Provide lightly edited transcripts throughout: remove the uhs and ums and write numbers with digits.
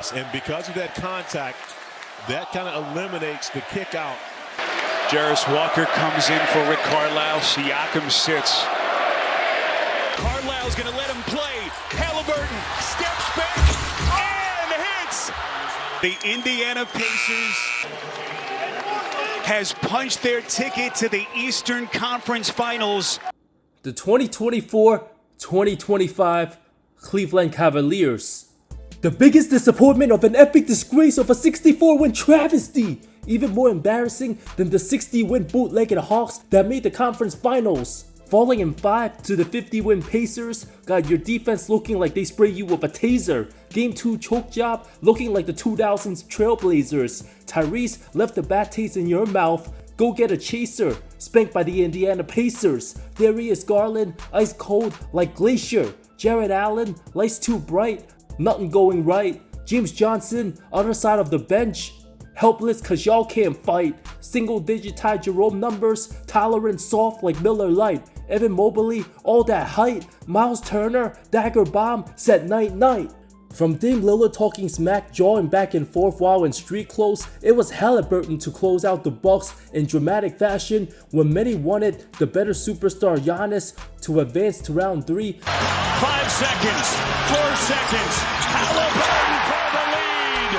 Yes, and because of that contact, that kind of eliminates the kick out. Jarris Walker comes in for Rick Carlisle. Siakam sits. Carlisle's going to let him play. Haliburton steps back and hits. The Indiana Pacers has punched their ticket to the Eastern Conference Finals. The 2024-2025 Cleveland Cavaliers. The biggest disappointment of an epic disgrace of a 64-win travesty. Even more embarrassing than the 60-win bootlegged Hawks that made the conference finals. Falling in 5 to the 50-win Pacers got your defense looking like they spray you with a taser. Game 2 choke job looking like the 2000s Trailblazers. Tyrese left a bad taste in your mouth. Go get a chaser, spanked by the Indiana Pacers. There he is, Garland, ice cold like glacier. Jarrett Allen, lights too bright, nothing going right. James Johnson, other side of the bench. Helpless cause y'all can't fight. Single digit Ty Jerome numbers, tolerant soft like Miller Lite. Evan Mobley, all that height. Miles Turner, dagger bomb, said night night. From Dame Lillard talking smack, jawing back and forth while in street clothes, it was Haliburton to close out the Bucks in dramatic fashion when many wanted the better superstar Giannis to advance to round 3. 5 seconds, 4 seconds, Haliburton for the lead.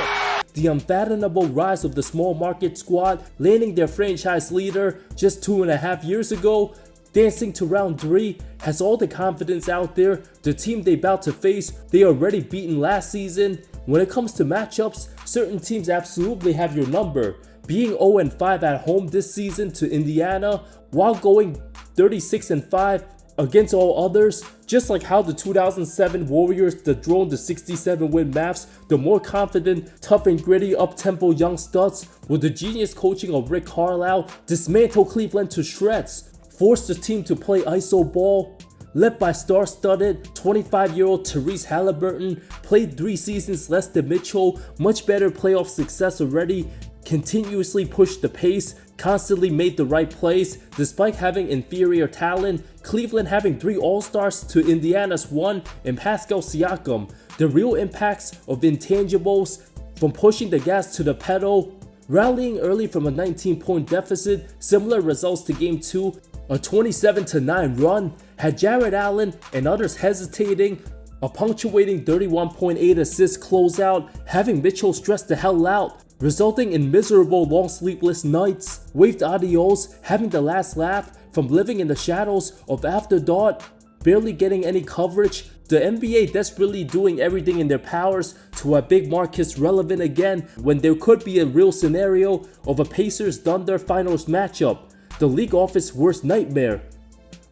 The unfathomable rise of the small market squad, landing their franchise leader just 2.5 years ago, dancing to round 3, has all the confidence out there. The team they about to face, they already beaten last season. When it comes to matchups, certain teams absolutely have your number. Being 0-5 at home this season to Indiana, while going 36-5 against all others, just like how the 2007 Warriors dethroned the 67-win Mavs, the more confident, tough and gritty, up-tempo young studs with the genius coaching of Rick Carlisle dismantle Cleveland to shreds. Forced the team to play iso ball, led by star-studded 25-year-old Tyrese Haliburton, played 3 seasons less than Mitchell, much better playoff success already, continuously pushed the pace, constantly made the right plays, despite having inferior talent, Cleveland having 3 All-Stars to Indiana's 1 and Pascal Siakam. The real impacts of intangibles, from pushing the gas to the pedal, rallying early from a 19-point deficit, similar results to Game 2, a 27-9 run, had Jarrett Allen and others hesitating, a punctuating 31.8 assist closeout, having Mitchell stress the hell out, resulting in miserable long sleepless nights, waved adios, having the last laugh from living in the shadows of After Dark, barely getting any coverage, the NBA desperately doing everything in their powers to have Big Marcus relevant again when there could be a real scenario of a Pacers-Thunder finals matchup. The league office worst nightmare.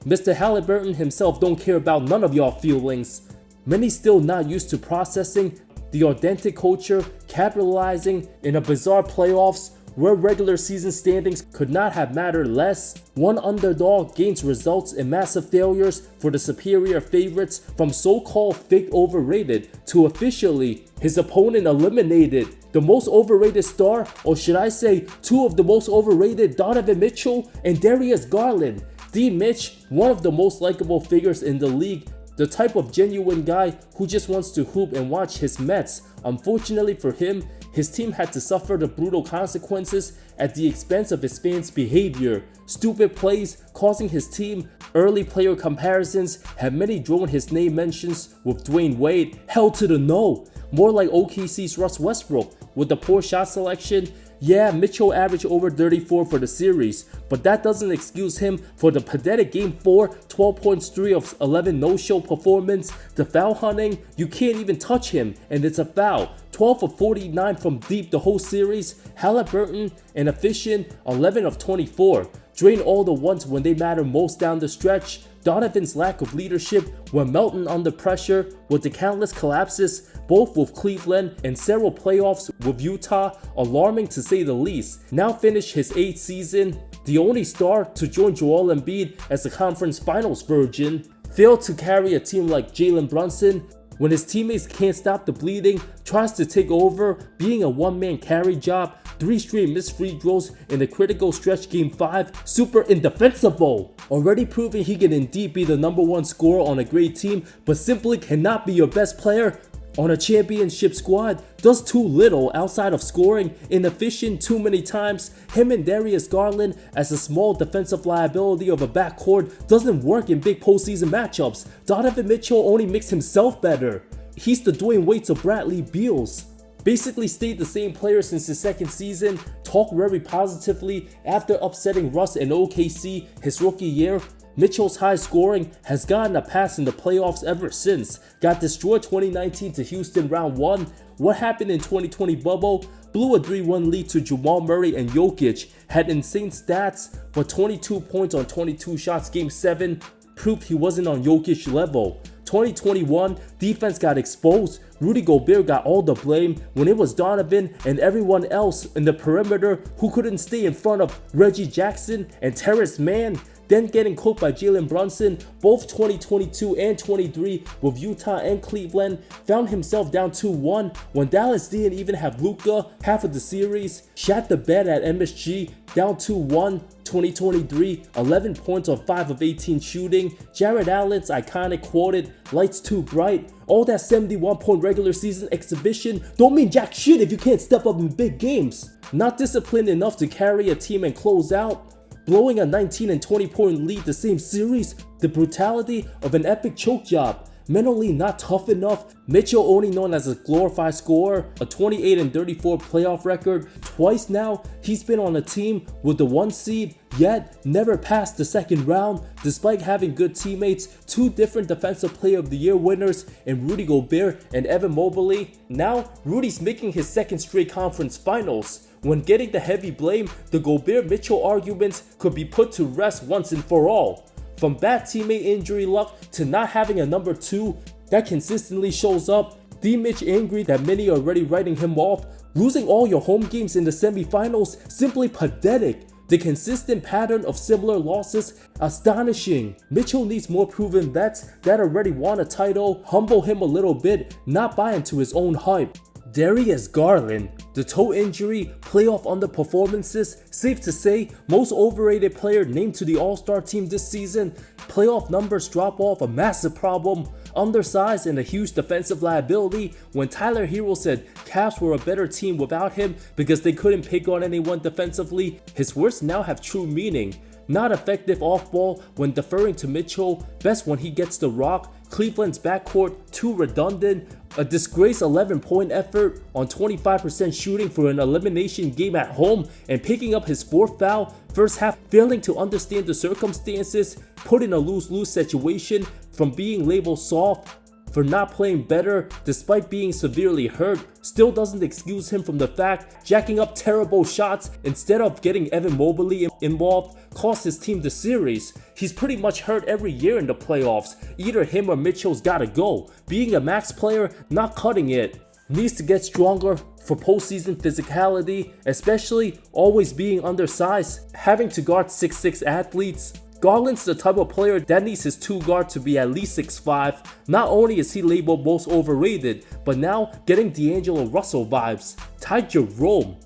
Mr. Haliburton himself don't care about none of y'all feelings. Many still not used to processing the authentic culture, capitalizing in a bizarre playoffs where regular season standings could not have mattered less. One underdog gains results in massive failures for the superior favorites, from so-called fake overrated to officially his opponent eliminated. The most overrated star, or should I say 2 of the most overrated, Donovan Mitchell and Darius Garland. D. Mitch, one of the most likable figures in the league, the type of genuine guy who just wants to hoop and watch his Mets. Unfortunately for him, his team had to suffer the brutal consequences at the expense of his fans' behavior. Stupid plays causing his team early player comparisons had many drawn his name mentions with Dwayne Wade. Hell to the no. More like OKC's Russ Westbrook with the poor shot selection. Yeah, Mitchell averaged over 34 for the series, but that doesn't excuse him for the pathetic Game 4, 12 points 3 of 11 no-show performance. The foul hunting, you can't even touch him, and it's a foul. 12 of 49 from deep the whole series. Haliburton, an efficient 11 of 24. Drain all the ones when they matter most down the stretch. Donovan's lack of leadership when melting under pressure with the countless collapses, both with Cleveland and several playoffs with Utah, alarming to say the least. Now finished his 8th season, the only star to join Joel Embiid as the conference finals virgin. Failed to carry a team like Jalen Brunson, when his teammates can't stop the bleeding, tries to take over, being a one-man carry job, 3 straight missed free throws in the critical stretch Game 5, super indefensible. Already proving he can indeed be the #1 scorer on a great team, but simply cannot be your best player. on a championship squad does too little outside of scoring, inefficient too many times. Him and Darius Garland as a small defensive liability of a backcourt doesn't work in big postseason matchups. Donovan Mitchell only makes himself better. He's the Dwayne Wade of Bradley Beals. Basically stayed the same player since his second season, talked very positively after upsetting Russ and OKC his rookie year. Mitchell's high scoring has gotten a pass in the playoffs ever since. Got destroyed 2019 to Houston round 1. What happened in 2020 bubble? Blew a 3-1 lead to Jamal Murray and Jokic. Had insane stats, but 22 points on 22 shots game 7 proved he wasn't on Jokic level. 2021, defense got exposed. Rudy Gobert got all the blame when it was Donovan and everyone else in the perimeter who couldn't stay in front of Reggie Jackson and Terrence Mann. Then getting cooked by Jalen Brunson, both 2022 and 23 with Utah and Cleveland. Found himself down 2-1 when Dallas didn't even have Luka half of the series. Shat the bed at MSG, down 2-1. 2023, 11 points on 5 of 18 shooting. Jared Allen's iconic quoted, "Lights too bright." All that 71-point regular season exhibition don't mean jack shit if you can't step up in big games. Not disciplined enough to carry a team and close out. Blowing a 19 and 20 point lead the same series, the brutality of an epic choke job. Mentally not tough enough. Mitchell, only known as a glorified scorer, a 28 and 34 playoff record. Twice now, he's been on a team with the 1 seed, yet never passed the second round, despite having good teammates, 2 different Defensive Player of the Year winners in Rudy Gobert and Evan Mobley. Now, Rudy's making his second straight conference finals. When getting the heavy blame, the Gobert-Mitchell arguments could be put to rest once and for all. From bad teammate injury luck to not having a number 2 that consistently shows up, D-Mitch angry that many are already writing him off. Losing all your home games in the semifinals, simply pathetic. The consistent pattern of similar losses, astonishing. Mitchell needs more proven vets that already won a title, humble him a little bit, not buy into his own hype. Darius Garland, the toe injury, playoff underperformances, safe to say, most overrated player named to the All-Star team this season. Playoff numbers drop off, a massive problem. Undersized and a huge defensive liability. When Tyler Hero said Cavs were a better team without him because they couldn't pick on anyone defensively, his words now have true meaning. Not effective off ball when deferring to Mitchell, best when he gets the rock. Cleveland's backcourt too redundant. A disgrace 11-point effort on 25% shooting for an elimination game at home and picking up his 4th foul. First half failing to understand the circumstances, put in a lose-lose situation from being labeled soft for not playing better despite being severely hurt. Still doesn't excuse him from the fact jacking up terrible shots instead of getting Evan Mobley involved cost his team the series. He's pretty much hurt every year in the playoffs. Either him or Mitchell's gotta go. Being a max player, not cutting it. Needs to get stronger for postseason physicality, especially always being undersized, having to guard 6'6" athletes. Garland's the type of player that needs his 2 guard to be at least 6'5". Not only is he labeled most overrated, but now getting D'Angelo Russell vibes. Ty Jerome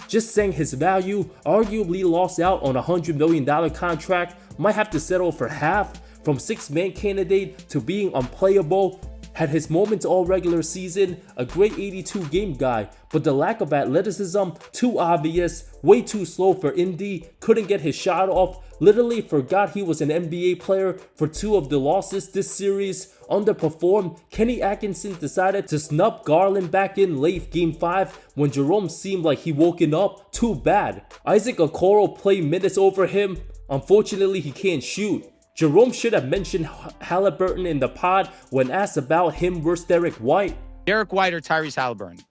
just saying his value, arguably lost out on a $100 million contract, might have to settle for half. From 6-man candidate to being unplayable. Had his moments all regular season, a great 82 game guy, but the lack of athleticism too obvious, way too slow for Indy, couldn't get his shot off, literally forgot he was an NBA player for 2 of the losses this series, underperformed. Kenny Atkinson decided to snub Garland back in late game 5 when Jerome seemed like he woken up, too bad. Isaac Okoro played minutes over him, unfortunately he can't shoot. Jerome should have mentioned Haliburton in the pod when asked about him versus Derek White. Derek White or Tyrese Haliburton?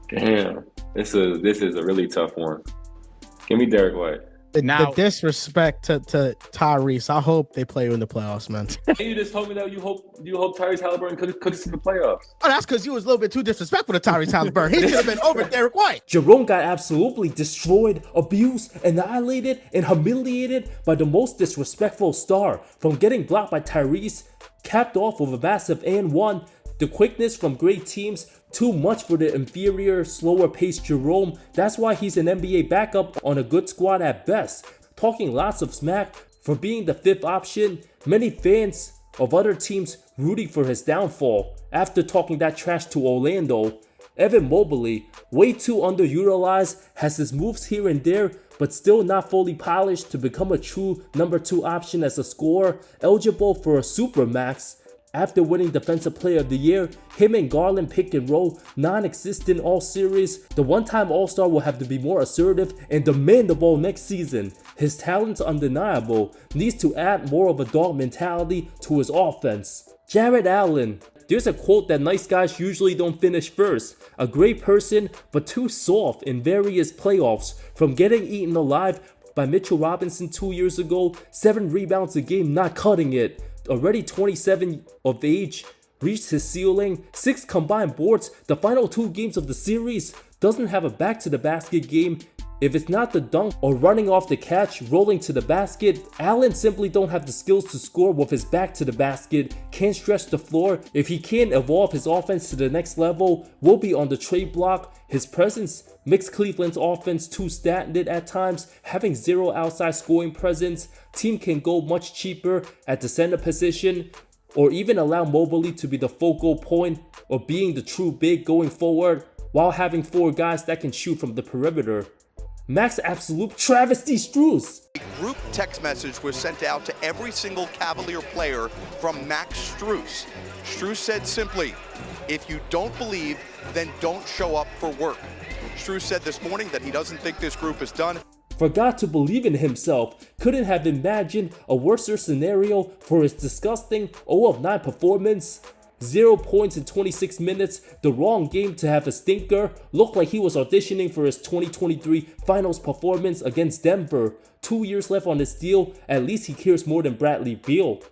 Damn, this is a really tough one. Give me Derek White. The disrespect to Tyrese. I hope they play in the playoffs, man. You just told me that you hope Tyrese Haliburton could see the playoffs. Oh, that's because you was a little bit too disrespectful to Tyrese Haliburton. He should have been over Derek White. Jerome got absolutely destroyed, abused, annihilated, and humiliated by the most disrespectful star. From getting blocked by Tyrese, capped off with a massive and 1. The quickness from great teams, too much for the inferior, slower paced Jerome. That's why he's an NBA backup on a good squad at best. Talking lots of smack for being the 5th option. Many fans of other teams rooting for his downfall after talking that trash to Orlando. Evan Mobley, way too underutilized, has his moves here and there, but still not fully polished to become a true number 2 option as a scorer, eligible for a supermax. After winning Defensive Player of the Year, him and Garland pick and roll, non-existent all series. The one-time All-Star will have to be more assertive and demand the ball next season. His talent's undeniable, needs to add more of a dog mentality to his offense. Jarrett Allen. There's a quote that nice guys usually don't finish first. A great person, but too soft in various playoffs. From getting eaten alive by Mitchell Robinson 2 years ago, 7 rebounds a game, not cutting it. Already 27 of age, reached his ceiling, 6 combined boards, the final 2 games of the series. Doesn't have a back to the basket game. If it's not the dunk or running off the catch, rolling to the basket, Allen simply don't have the skills to score with his back to the basket, can't stretch the floor. If he can't evolve his offense to the next level, will be on the trade block. His presence makes Cleveland's offense too stagnant at times, having 0 outside scoring presence. Team can go much cheaper at the center position, or even allow Mobley to be the focal point or being the true big going forward, while having 4 guys that can shoot from the perimeter. Max absolute travesty Strus. A group text message was sent out to every single Cavalier player from Max Strus. Strus said simply, if you don't believe, then don't show up for work. Strus said this morning that he doesn't think this group is done. Forgot to believe in himself. Couldn't have imagined a worse scenario for his disgusting 0 of 9 performance. 0 points in 26 minutes, the wrong game to have a stinker. Looked like he was auditioning for his 2023 finals performance against Denver. 2 years left on his deal, at least he cares more than Bradley Beal.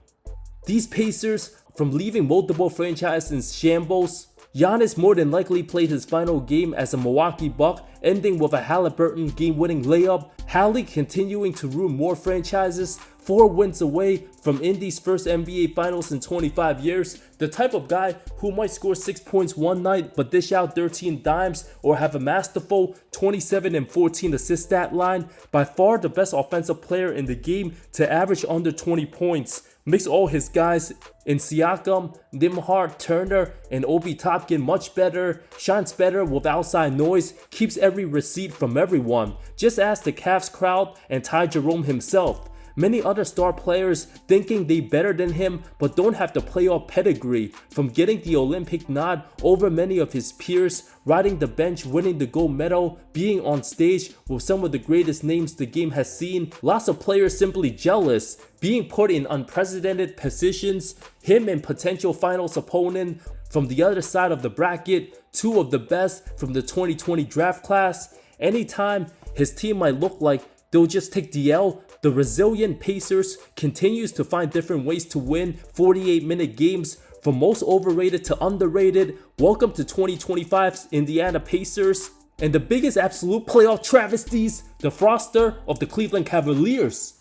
These Pacers, from leaving multiple franchises in shambles, Giannis more than likely played his final game as a Milwaukee Buck, ending with a Haliburton game-winning layup. Hallie continuing to ruin more franchises, 4 wins away from Indy's first NBA Finals in 25 years. The type of guy who might score 6 points one night but dish out 13 dimes, or have a masterful 27 and 14 assist stat line. By far the best offensive player in the game to average under 20 points. Makes all his guys in Siakam, Nembhard, Turner, and Obi Toppin much better. Shines better with outside noise. Keeps every receipt from everyone. Just ask the Cavs crowd and Ty Jerome himself. Many other star players thinking they better than him but don't have the playoff pedigree, from getting the Olympic nod over many of his peers, riding the bench, winning the gold medal, being on stage with some of the greatest names the game has seen. Lots of players simply jealous, being put in unprecedented positions. Him and potential finals opponent from the other side of the bracket, 2 of the best from the 2020 draft class. Anytime his team might look like they'll just take the L, the resilient Pacers continues to find different ways to win 48-minute games, from most overrated to underrated. Welcome to 2025's Indiana Pacers, and the biggest absolute playoff travesties, the roster of the Cleveland Cavaliers.